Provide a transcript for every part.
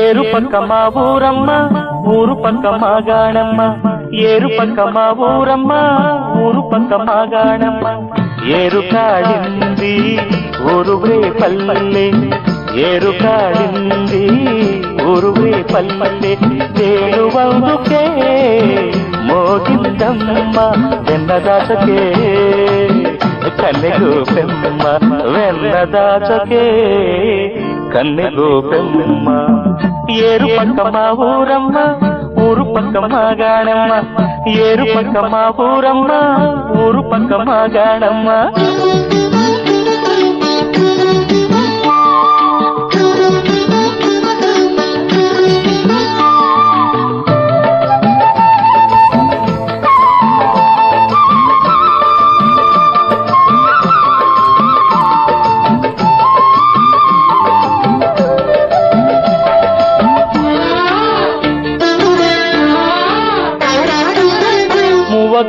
ఏరు పక్క మా ఊరమ్మ ఊరు పక్క మా గాణమ్మ ఏరు పక్క మా ఊరమ్మ ఊరు పక్క మా గాణమ్మ ఏరు కాడింది ఊరువే పల్లె ఏరు కాడింది ఊరువే పల్లె తేలువందుకే మోగిందమ్మ వెన్నదాసకే కన్నెగు పెమ్మ వెన్నదాసకే కన్నెగు పెమ్మ ఏరు పక్క మా ఊరమ్మ ఊరు పక్క మా గాణమ్మ ఏరు పక్క మా ఊరమ్మ ఊరు పక్క మా గాణమ్మ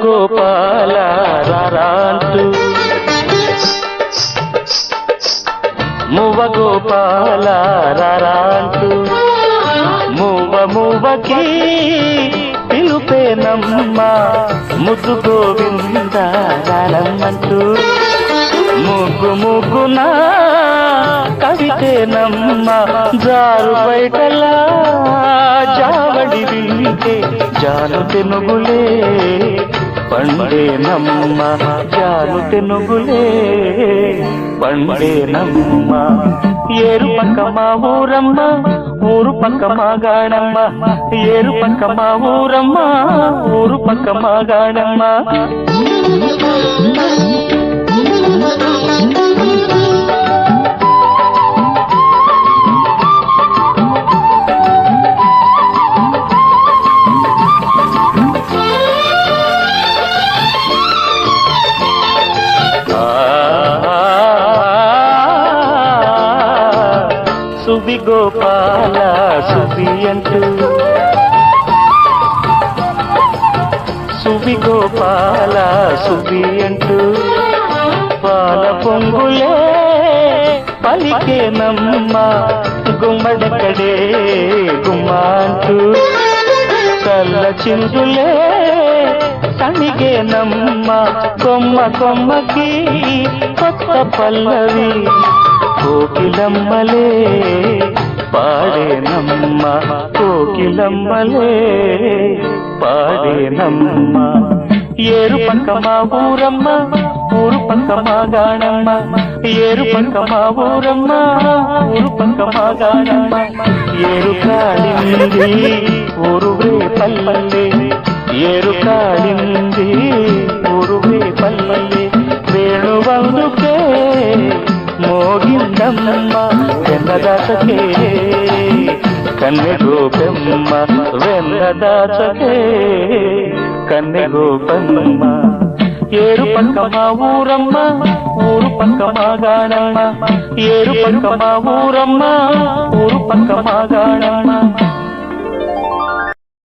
గోపాల రారాంటూ మువ్వ గోపాల రారాంటూ మువ్వకి పిలుపేనమ్మ ముద్దు గోవింద రాలమ్మంటూ ముగ్గున కవితేనమ్మ జారు బయటలా జావడి వింటే జాను తెనుగులే పండేనమ్మ జాను తెనుగులే పండేనమ్మ ఏరు పక్క మా ఊరమ్మ ఊరు పక్క మా గాణమ్మ ఏరు పక్క మా ఊరమ్మ ఊరు పక్క మా గాణమ్మ సుబి గోపాల సుబి అంటూ సుబి గోపాల సుబి అంటూ పాల పొంగులే పలికేనమ్మ గుమ్మడకడే గుమ్మంటూ కళ్ళ చిందులే తనిగేనమ్మ కొమ్మకి కొత్త పల్లవి కోకిలమ్మలే పాడేనమ్మ కోకిలమ్మలే పాడేనమ్మ ఏరు పక్క మా ఊరమ్మ ఊరు పక్క మా గాణమ్మ ఏరు పక్క మా ఊరమ్మ ఊరు పక్క మా గాణమ్మ ఏరు కాడింది ఊరువే పల్లె ఏరు కాడింది ఊరువే పల్లె వేణువందుకే మోగిందమ్మ వెన్నదాసకే కన్నెగు పెమ్మ వెన్నదాసకే కన్నెగు పెమ్మ ఏరు పక్క మా ఊరమ్మ ఊరు పక్క మా గాణమ్మ ఏరు పక్క మా ఊరమ్మ ఊరు పక్క మా గాణమ్మ